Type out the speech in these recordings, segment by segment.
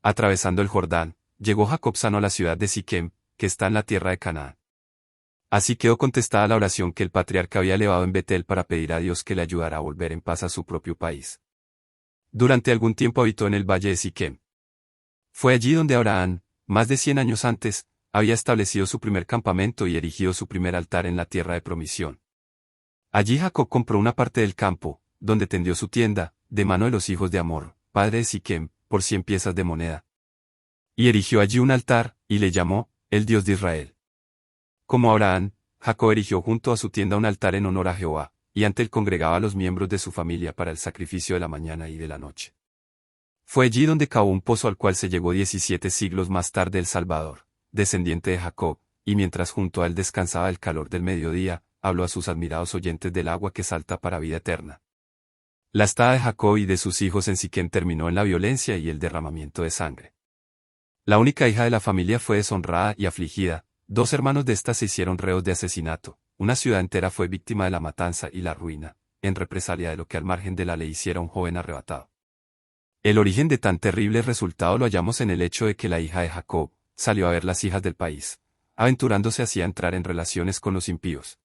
Atravesando el Jordán, llegó Jacob sano a la ciudad de Siquem, que está en la tierra de Canaán. Así quedó contestada la oración que el patriarca había elevado en Betel para pedir a Dios que le ayudara a volver en paz a su propio país. Durante algún tiempo habitó en el valle de Siquem. Fue allí donde Abraham, más de 100 años antes, había establecido su primer campamento y erigido su primer altar en la tierra de promisión. Allí Jacob compró una parte del campo, donde tendió su tienda, de mano de los hijos de Hamor, padre de Siquem, por 100 piezas de moneda. Y erigió allí un altar, y le llamó, el Dios de Israel. Como Abraham, Jacob erigió junto a su tienda un altar en honor a Jehová, y ante él congregaba a los miembros de su familia para el sacrificio de la mañana y de la noche. Fue allí donde cavó un pozo al cual se llegó 17 siglos más tarde el Salvador, descendiente de Jacob, y mientras junto a él descansaba el calor del mediodía, habló a sus admirados oyentes del agua que salta para vida eterna. La estada de Jacob y de sus hijos en Siquem terminó en la violencia y el derramamiento de sangre. La única hija de la familia fue deshonrada y afligida, 2 hermanos de ésta se hicieron reos de asesinato, una ciudad entera fue víctima de la matanza y la ruina, en represalia de lo que al margen de la ley hiciera un joven arrebatado. El origen de tan terrible resultado lo hallamos en el hecho de que la hija de Jacob salió a ver las hijas del país, aventurándose así a entrar en relaciones con los impíos.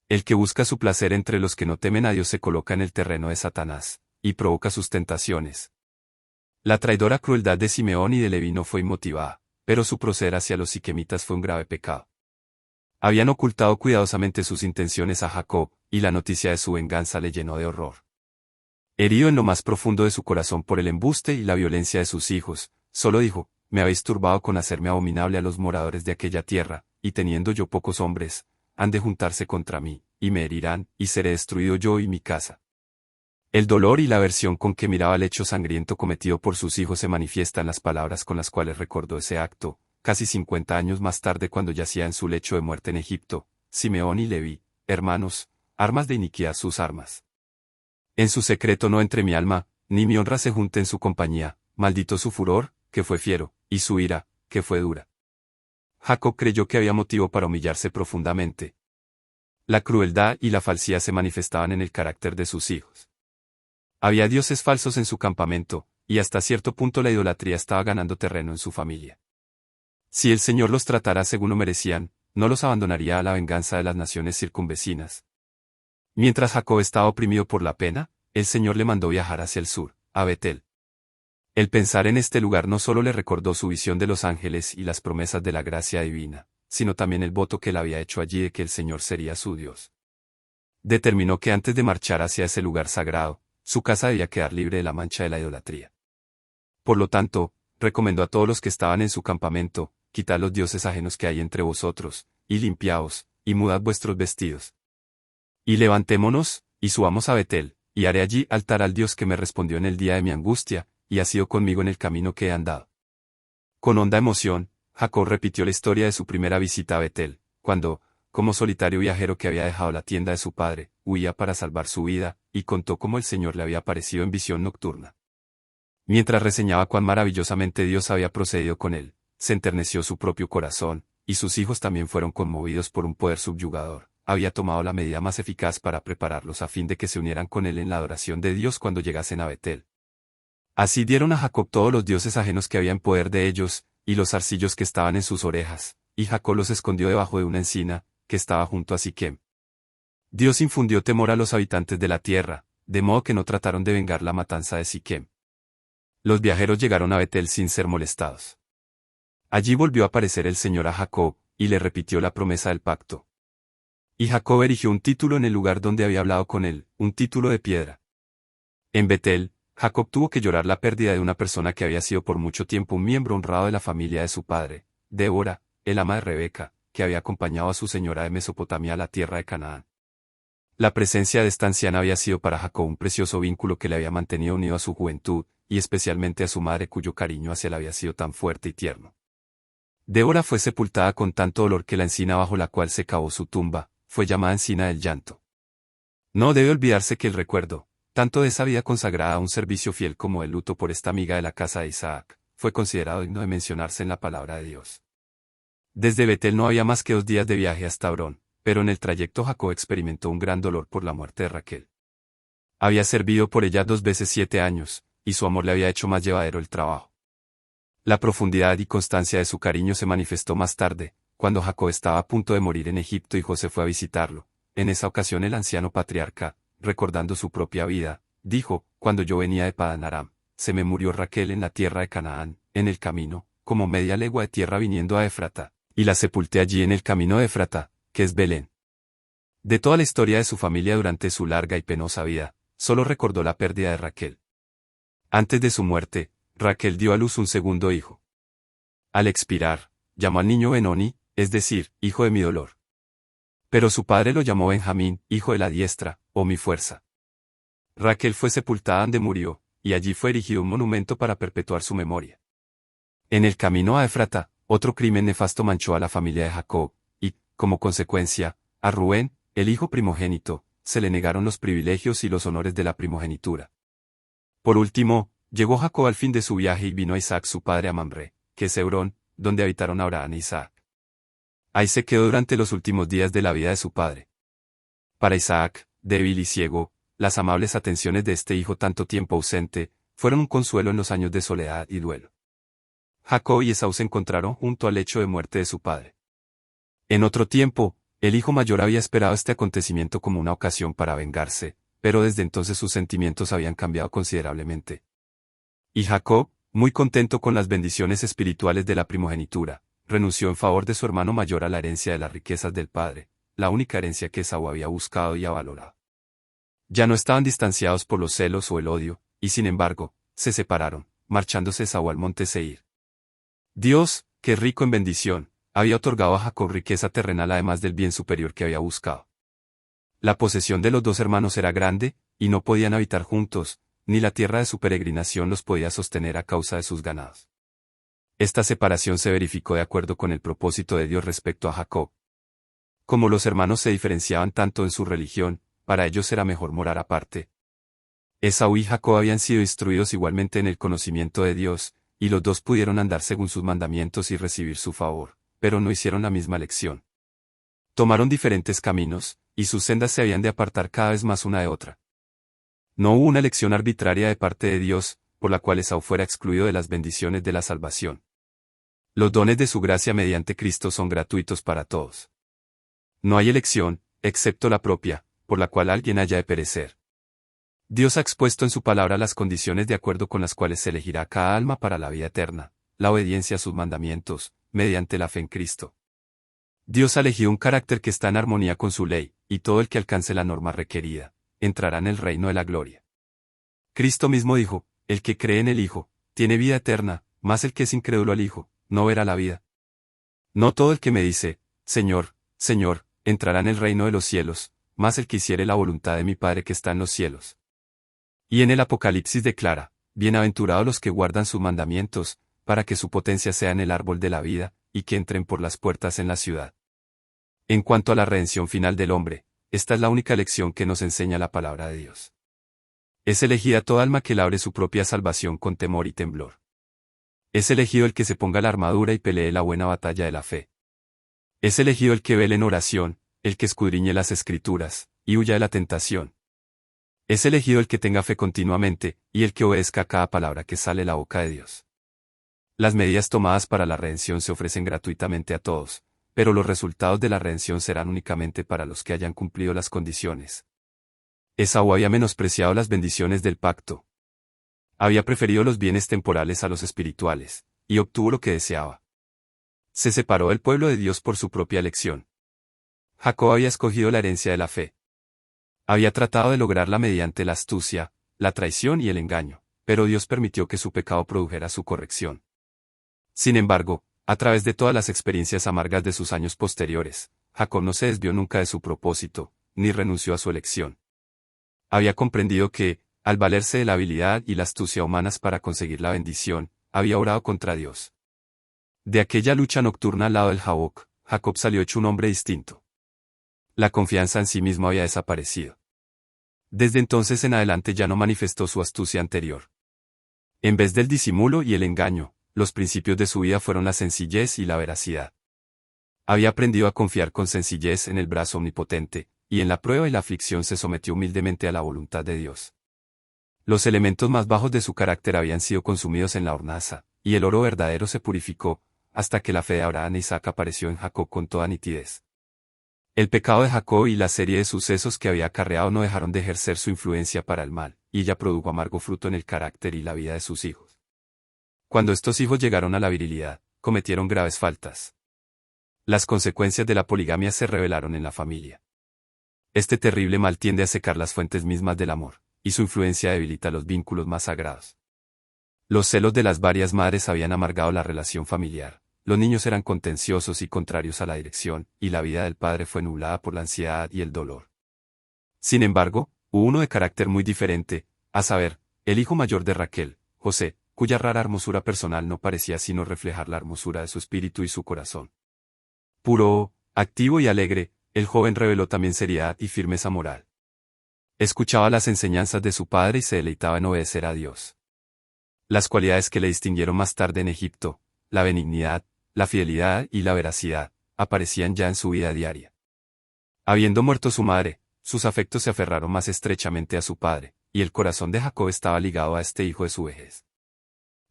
El que busca su placer entre los que no temen a Dios se coloca en el terreno de Satanás, y provoca sus tentaciones. La traidora crueldad de Simeón y de Leví no fue inmotivada, pero su proceder hacia los siquemitas fue un grave pecado. Habían ocultado cuidadosamente sus intenciones a Jacob, y la noticia de su venganza le llenó de horror. Herido en lo más profundo de su corazón por el embuste y la violencia de sus hijos, solo dijo, me habéis turbado con hacerme abominable a los moradores de aquella tierra, y teniendo yo pocos hombres, han de juntarse contra mí, y me herirán, y seré destruido yo y mi casa. El dolor y la aversión con que miraba el hecho sangriento cometido por sus hijos se manifiesta en las palabras con las cuales recordó ese acto, casi 50 años más tarde cuando yacía en su lecho de muerte en Egipto, Simeón y Leví, hermanos, armas de iniquidad sus armas. En su secreto no entre mi alma, ni mi honra se junte en su compañía, maldito su furor, que fue fiero, y su ira, que fue dura. Jacob creyó que había motivo para humillarse profundamente. La crueldad y la falsedad se manifestaban en el carácter de sus hijos. Había dioses falsos en su campamento, y hasta cierto punto la idolatría estaba ganando terreno en su familia. Si el Señor los tratara según lo merecían, no los abandonaría a la venganza de las naciones circunvecinas. Mientras Jacob estaba oprimido por la pena, el Señor le mandó viajar hacia el sur, a Betel. El pensar en este lugar no solo le recordó su visión de los ángeles y las promesas de la gracia divina, sino también el voto que él había hecho allí de que el Señor sería su Dios. Determinó que antes de marchar hacia ese lugar sagrado, su casa debía quedar libre de la mancha de la idolatría. Por lo tanto, recomendó a todos los que estaban en su campamento, quitad los dioses ajenos que hay entre vosotros, y limpiaos, y mudad vuestros vestidos. Y levantémonos, y subamos a Betel, y haré allí altar al Dios que me respondió en el día de mi angustia, y ha sido conmigo en el camino que he andado. Con honda emoción, Jacob repitió la historia de su primera visita a Betel, cuando, como solitario viajero que había dejado la tienda de su padre, huía para salvar su vida, y contó cómo el Señor le había aparecido en visión nocturna. Mientras reseñaba cuán maravillosamente Dios había procedido con él, se enterneció su propio corazón, y sus hijos también fueron conmovidos por un poder subyugador. Había tomado la medida más eficaz para prepararlos a fin de que se unieran con él en la adoración de Dios cuando llegasen a Betel. Así dieron a Jacob todos los dioses ajenos que había en poder de ellos, y los zarcillos que estaban en sus orejas, y Jacob los escondió debajo de una encina, que estaba junto a Siquem. Dios infundió temor a los habitantes de la tierra, de modo que no trataron de vengar la matanza de Siquem. Los viajeros llegaron a Betel sin ser molestados. Allí volvió a aparecer el Señor a Jacob, y le repitió la promesa del pacto. Y Jacob erigió un título en el lugar donde había hablado con él, un título de piedra. En Betel, Jacob tuvo que llorar la pérdida de una persona que había sido por mucho tiempo un miembro honrado de la familia de su padre, Débora, el ama de Rebeca, que había acompañado a su señora de Mesopotamia a la tierra de Canaán. La presencia de esta anciana había sido para Jacob un precioso vínculo que le había mantenido unido a su juventud, y especialmente a su madre cuyo cariño hacia él había sido tan fuerte y tierno. Débora fue sepultada con tanto dolor que la encina bajo la cual se cavó su tumba, fue llamada encina del llanto. No debe olvidarse que el recuerdo, tanto de esa vida consagrada a un servicio fiel como el luto por esta amiga de la casa de Isaac, fue considerado digno de mencionarse en la palabra de Dios. Desde Betel no había más que 2 días de viaje hasta Hebrón, pero en el trayecto Jacob experimentó un gran dolor por la muerte de Raquel. Había servido por ella 2 veces 7 años, y su amor le había hecho más llevadero el trabajo. La profundidad y constancia de su cariño se manifestó más tarde, cuando Jacob estaba a punto de morir en Egipto y José fue a visitarlo. En esa ocasión el anciano patriarca, recordando su propia vida, dijo: cuando yo venía de Padán Aram, se me murió Raquel en la tierra de Canaán, en el camino, como media legua de tierra viniendo a Éfrata, y la sepulté allí en el camino de Éfrata, que es Belén. De toda la historia de su familia durante su larga y penosa vida, solo recordó la pérdida de Raquel. Antes de su muerte, Raquel dio a luz un segundo hijo. Al expirar, llamó al niño Benoni, es decir, hijo de mi dolor. Pero su padre lo llamó Benjamín, hijo de la diestra, o mi fuerza. Raquel fue sepultada donde murió, y allí fue erigido un monumento para perpetuar su memoria. En el camino a Éfrata, otro crimen nefasto manchó a la familia de Jacob, y, como consecuencia, a Rubén, el hijo primogénito, se le negaron los privilegios y los honores de la primogenitura. Por último, llegó Jacob al fin de su viaje y vino a Isaac su padre a Mamre, que es Hebrón, donde habitaron Abraham e Isaac. Ahí se quedó durante los últimos días de la vida de su padre. Para Isaac, débil y ciego, las amables atenciones de este hijo tanto tiempo ausente, fueron un consuelo en los años de soledad y duelo. Jacob y Esaú se encontraron junto al lecho de muerte de su padre. En otro tiempo, el hijo mayor había esperado este acontecimiento como una ocasión para vengarse, pero desde entonces sus sentimientos habían cambiado considerablemente. Y Jacob, muy contento con las bendiciones espirituales de la primogenitura, renunció en favor de su hermano mayor a la herencia de las riquezas del padre, la única herencia que Esaú había buscado y avalorado. Ya no estaban distanciados por los celos o el odio, y sin embargo, se separaron, marchándose Esaú al monte Seir. Dios, que es rico en bendición, había otorgado a Jacob riqueza terrenal además del bien superior que había buscado. La posesión de los dos hermanos era grande, y no podían habitar juntos, ni la tierra de su peregrinación los podía sostener a causa de sus ganados. Esta separación se verificó de acuerdo con el propósito de Dios respecto a Jacob. Como los hermanos se diferenciaban tanto en su religión, para ellos era mejor morar aparte. Esaú y Jacob habían sido instruidos igualmente en el conocimiento de Dios, y los dos pudieron andar según sus mandamientos y recibir su favor, pero no hicieron la misma lección. Tomaron diferentes caminos, y sus sendas se habían de apartar cada vez más una de otra. No hubo una elección arbitraria de parte de Dios, por la cual Esaú fuera excluido de las bendiciones de la salvación. Los dones de su gracia mediante Cristo son gratuitos para todos. No hay elección, excepto la propia, por la cual alguien haya de perecer. Dios ha expuesto en su palabra las condiciones de acuerdo con las cuales se elegirá cada alma para la vida eterna, la obediencia a sus mandamientos, mediante la fe en Cristo. Dios ha elegido un carácter que está en armonía con su ley, y todo el que alcance la norma requerida, entrará en el reino de la gloria. Cristo mismo dijo: el que cree en el Hijo, tiene vida eterna, mas el que es incrédulo al Hijo, no verá la vida. No todo el que me dice, Señor, Señor, entrará en el reino de los cielos, mas el que hiciere la voluntad de mi Padre que está en los cielos. Y en el Apocalipsis declara: bienaventurados los que guardan sus mandamientos, para que su potencia sea en el árbol de la vida, y que entren por las puertas en la ciudad. En cuanto a la redención final del hombre, esta es la única lección que nos enseña la palabra de Dios. Es elegida toda alma que labre su propia salvación con temor y temblor. Es elegido el que se ponga la armadura y pelee la buena batalla de la fe. Es elegido el que vele en oración, el que escudriñe las Escrituras, y huya de la tentación. Es elegido el que tenga fe continuamente, y el que obedezca a cada palabra que sale de la boca de Dios. Las medidas tomadas para la redención se ofrecen gratuitamente a todos, pero los resultados de la redención serán únicamente para los que hayan cumplido las condiciones. Esaú había menospreciado las bendiciones del pacto. Había preferido los bienes temporales a los espirituales, y obtuvo lo que deseaba. Se separó del pueblo de Dios por su propia elección. Jacob había escogido la herencia de la fe. Había tratado de lograrla mediante la astucia, la traición y el engaño, pero Dios permitió que su pecado produjera su corrección. Sin embargo, a través de todas las experiencias amargas de sus años posteriores, Jacob no se desvió nunca de su propósito, ni renunció a su elección. Había comprendido que, al valerse de la habilidad y la astucia humanas para conseguir la bendición, había orado contra Dios. De aquella lucha nocturna al lado del Jaboc, Jacob salió hecho un hombre distinto. La confianza en sí mismo había desaparecido. Desde entonces en adelante ya no manifestó su astucia anterior. En vez del disimulo y el engaño, los principios de su vida fueron la sencillez y la veracidad. Había aprendido a confiar con sencillez en el brazo omnipotente, y en la prueba y la aflicción se sometió humildemente a la voluntad de Dios. Los elementos más bajos de su carácter habían sido consumidos en la hornaza, y el oro verdadero se purificó, hasta que la fe de Abraham e Isaac apareció en Jacob con toda nitidez. El pecado de Jacob y la serie de sucesos que había acarreado no dejaron de ejercer su influencia para el mal, y ella produjo amargo fruto en el carácter y la vida de sus hijos. Cuando estos hijos llegaron a la virilidad, cometieron graves faltas. Las consecuencias de la poligamia se revelaron en la familia. Este terrible mal tiende a secar las fuentes mismas del amor, y su influencia debilita los vínculos más sagrados. Los celos de las varias madres habían amargado la relación familiar. Los niños eran contenciosos y contrarios a la dirección, y la vida del padre fue nublada por la ansiedad y el dolor. Sin embargo, hubo uno de carácter muy diferente, a saber, el hijo mayor de Raquel, José, cuya rara hermosura personal no parecía sino reflejar la hermosura de su espíritu y su corazón. Puro, activo y alegre, el joven reveló también seriedad y firmeza moral. Escuchaba las enseñanzas de su padre y se deleitaba en obedecer a Dios. Las cualidades que le distinguieron más tarde en Egipto, la benignidad, la fidelidad y la veracidad, aparecían ya en su vida diaria. Habiendo muerto su madre, sus afectos se aferraron más estrechamente a su padre, y el corazón de Jacob estaba ligado a este hijo de su vejez.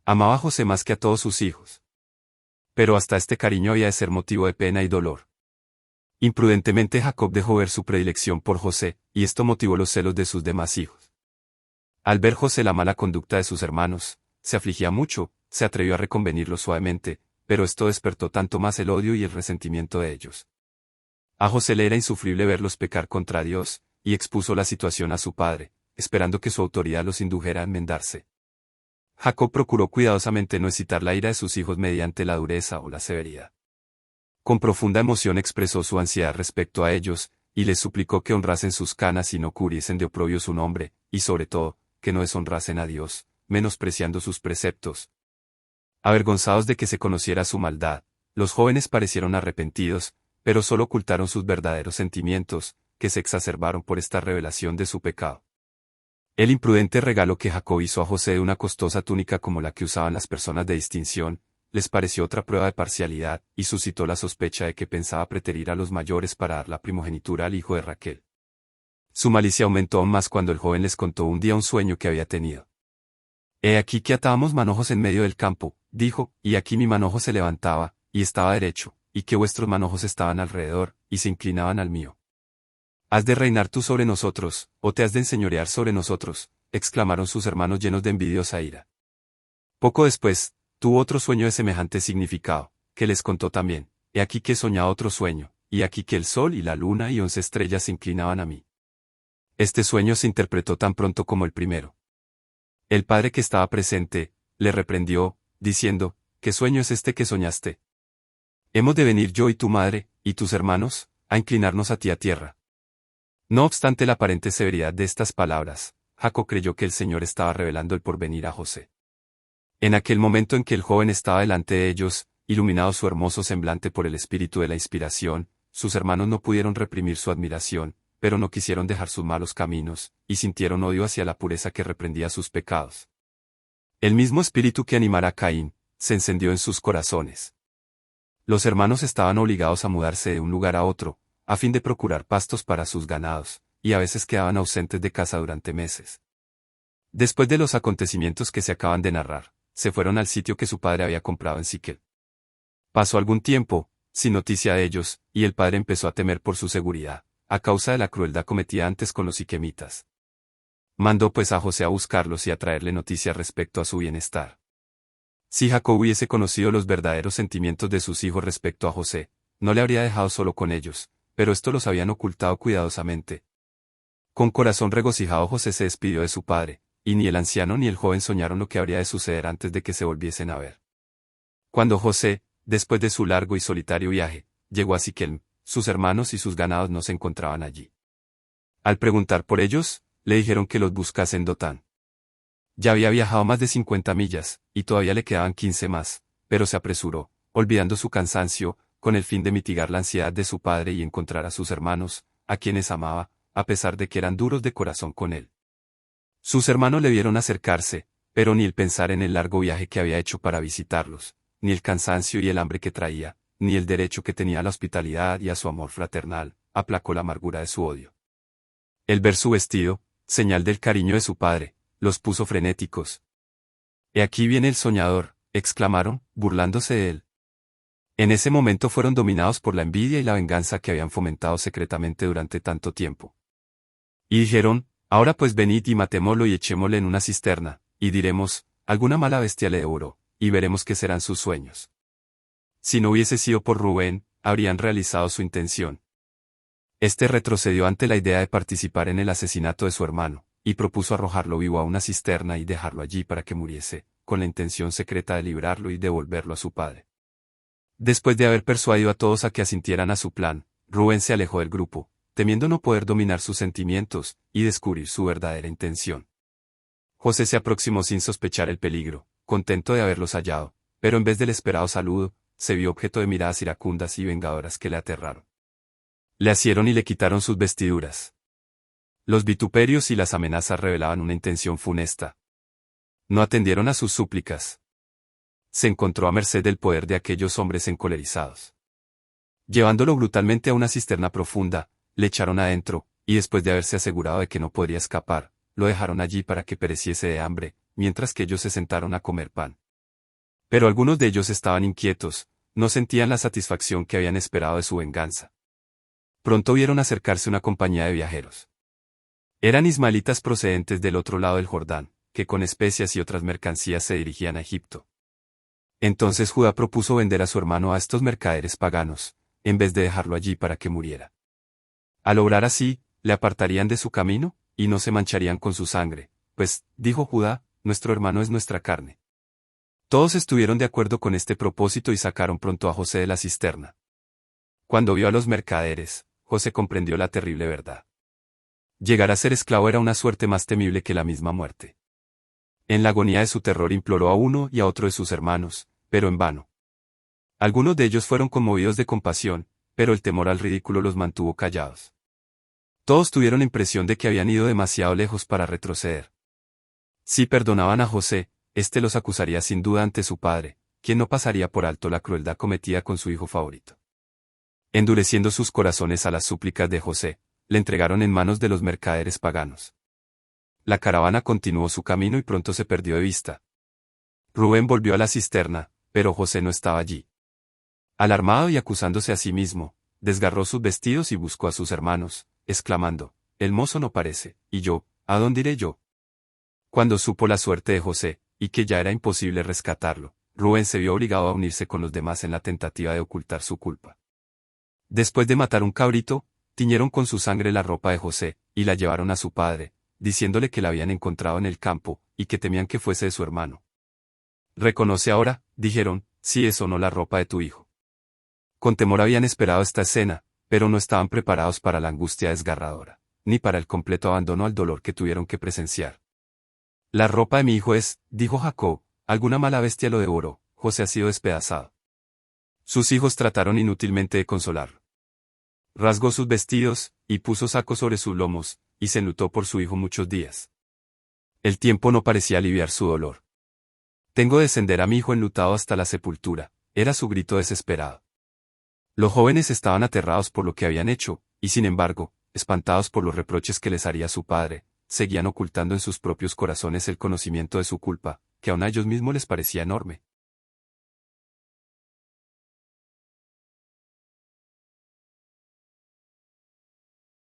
Amaba a José más que a todos sus hijos. Pero hasta este cariño había de ser motivo de pena y dolor. Imprudentemente Jacob dejó ver su predilección por José, y esto motivó los celos de sus demás hijos. Al ver José la mala conducta de sus hermanos, se afligía mucho, se atrevió a reconvenirlos suavemente, pero esto despertó tanto más el odio y el resentimiento de ellos. A José le era insufrible verlos pecar contra Dios, y expuso la situación a su padre, esperando que su autoridad los indujera a enmendarse. Jacob procuró cuidadosamente no excitar la ira de sus hijos mediante la dureza o la severidad. Con profunda emoción expresó su ansiedad respecto a ellos, y les suplicó que honrasen sus canas y no cubriesen de oprobio su nombre, y sobre todo, que no deshonrasen a Dios, menospreciando sus preceptos. Avergonzados de que se conociera su maldad, los jóvenes parecieron arrepentidos, pero solo ocultaron sus verdaderos sentimientos, que se exacerbaron por esta revelación de su pecado. El imprudente regalo que Jacob hizo a José de una costosa túnica como la que usaban las personas de distinción, les pareció otra prueba de parcialidad, y suscitó la sospecha de que pensaba preterir a los mayores para dar la primogenitura al hijo de Raquel. Su malicia aumentó aún más cuando el joven les contó un día un sueño que había tenido. He aquí que atábamos manojos en medio del campo, dijo, y aquí mi manojo se levantaba, y estaba derecho, y que vuestros manojos estaban alrededor, y se inclinaban al mío. ¿Has de reinar tú sobre nosotros, o te has de enseñorear sobre nosotros?, exclamaron sus hermanos llenos de envidiosa ira. Poco después, tuvo otro sueño de semejante significado, que les contó también, he aquí que soñaba otro sueño, y aquí que el sol y la luna y 11 estrellas se inclinaban a mí. Este sueño se interpretó tan pronto como el primero. El padre que estaba presente, le reprendió, diciendo, ¿qué sueño es este que soñaste? ¿Hemos de venir yo y tu madre, y tus hermanos, a inclinarnos a ti a tierra? No obstante la aparente severidad de estas palabras, Jacob creyó que el Señor estaba revelando el porvenir a José. En aquel momento en que el joven estaba delante de ellos, iluminado su hermoso semblante por el espíritu de la inspiración, sus hermanos no pudieron reprimir su admiración, pero no quisieron dejar sus malos caminos, y sintieron odio hacia la pureza que reprendía sus pecados. El mismo espíritu que animara a Caín, se encendió en sus corazones. Los hermanos estaban obligados a mudarse de un lugar a otro, a fin de procurar pastos para sus ganados, y a veces quedaban ausentes de casa durante meses. Después de los acontecimientos que se acaban de narrar, se fueron al sitio que su padre había comprado en Siquem. Pasó algún tiempo, sin noticia de ellos, y el padre empezó a temer por su seguridad, a causa de la crueldad cometida antes con los siquemitas. Mandó pues a José a buscarlos y a traerle noticias respecto a su bienestar. Si Jacob hubiese conocido los verdaderos sentimientos de sus hijos respecto a José, no le habría dejado solo con ellos, pero esto los habían ocultado cuidadosamente. Con corazón regocijado José se despidió de su padre, y ni el anciano ni el joven soñaron lo que habría de suceder antes de que se volviesen a ver. Cuando José, después de su largo y solitario viaje, llegó a Siquem, sus hermanos y sus ganados no se encontraban allí. Al preguntar por ellos, le dijeron que los buscase en Dotán. Ya había viajado más de 50 millas, y todavía le quedaban 15 más, pero se apresuró, olvidando su cansancio, con el fin de mitigar la ansiedad de su padre y encontrar a sus hermanos, a quienes amaba, a pesar de que eran duros de corazón con él. Sus hermanos le vieron acercarse, pero ni el pensar en el largo viaje que había hecho para visitarlos, ni el cansancio y el hambre que traía, ni el derecho que tenía a la hospitalidad y a su amor fraternal, aplacó la amargura de su odio. El ver su vestido, señal del cariño de su padre, los puso frenéticos. He aquí viene el soñador, exclamaron, burlándose de él. En ese momento fueron dominados por la envidia y la venganza que habían fomentado secretamente durante tanto tiempo. Y dijeron, ahora pues venid y matémoslo y echémosle en una cisterna, y diremos, alguna mala bestia le devoró, y veremos qué serán sus sueños. Si no hubiese sido por Rubén, habrían realizado su intención. Este retrocedió ante la idea de participar en el asesinato de su hermano, y propuso arrojarlo vivo a una cisterna y dejarlo allí para que muriese, con la intención secreta de librarlo y devolverlo a su padre. Después de haber persuadido a todos a que asintieran a su plan, Rubén se alejó del grupo, temiendo no poder dominar sus sentimientos y descubrir su verdadera intención. José se aproximó sin sospechar el peligro, contento de haberlos hallado, pero en vez del esperado saludo, se vio objeto de miradas iracundas y vengadoras que le aterraron. Le asieron y le quitaron sus vestiduras. Los vituperios y las amenazas revelaban una intención funesta. No atendieron a sus súplicas. Se encontró a merced del poder de aquellos hombres encolerizados. Llevándolo brutalmente a una cisterna profunda, le echaron adentro, y después de haberse asegurado de que no podría escapar, lo dejaron allí para que pereciese de hambre, mientras que ellos se sentaron a comer pan. Pero algunos de ellos estaban inquietos, no sentían la satisfacción que habían esperado de su venganza. Pronto vieron acercarse una compañía de viajeros. Eran ismaelitas procedentes del otro lado del Jordán, que con especias y otras mercancías se dirigían a Egipto. Entonces Judá propuso vender a su hermano a estos mercaderes paganos, en vez de dejarlo allí para que muriera. Al obrar así, le apartarían de su camino, y no se mancharían con su sangre, pues, dijo Judá, nuestro hermano es nuestra carne. Todos estuvieron de acuerdo con este propósito y sacaron pronto a José de la cisterna. Cuando vio a los mercaderes, José comprendió la terrible verdad. Llegar a ser esclavo era una suerte más temible que la misma muerte. En la agonía de su terror imploró a uno y a otro de sus hermanos, pero en vano. Algunos de ellos fueron conmovidos de compasión, pero el temor al ridículo los mantuvo callados. Todos tuvieron la impresión de que habían ido demasiado lejos para retroceder. Si perdonaban a José, éste los acusaría sin duda ante su padre, quien no pasaría por alto la crueldad cometida con su hijo favorito. Endureciendo sus corazones a las súplicas de José, le entregaron en manos de los mercaderes paganos. La caravana continuó su camino y pronto se perdió de vista. Rubén volvió a la cisterna, pero José no estaba allí. Alarmado y acusándose a sí mismo, desgarró sus vestidos y buscó a sus hermanos, exclamando, el mozo no parece, y yo, ¿a dónde iré yo? Cuando supo la suerte de José, y que ya era imposible rescatarlo, Rubén se vio obligado a unirse con los demás en la tentativa de ocultar su culpa. Después de matar un cabrito, tiñeron con su sangre la ropa de José, y la llevaron a su padre, diciéndole que la habían encontrado en el campo, y que temían que fuese de su hermano. Reconoce ahora, dijeron, si es o no la ropa de tu hijo. Con temor habían esperado esta escena, pero no estaban preparados para la angustia desgarradora, ni para el completo abandono al dolor que tuvieron que presenciar. La ropa de mi hijo es, dijo Jacob, alguna mala bestia lo devoró, José ha sido despedazado. Sus hijos trataron inútilmente de consolarlo. Rasgó sus vestidos, y puso sacos sobre sus lomos, y se enlutó por su hijo muchos días. El tiempo no parecía aliviar su dolor. Tengo de descender a mi hijo enlutado hasta la sepultura, era su grito desesperado. Los jóvenes estaban aterrados por lo que habían hecho, y sin embargo, espantados por los reproches que les haría su padre, seguían ocultando en sus propios corazones el conocimiento de su culpa, que aun a ellos mismos les parecía enorme.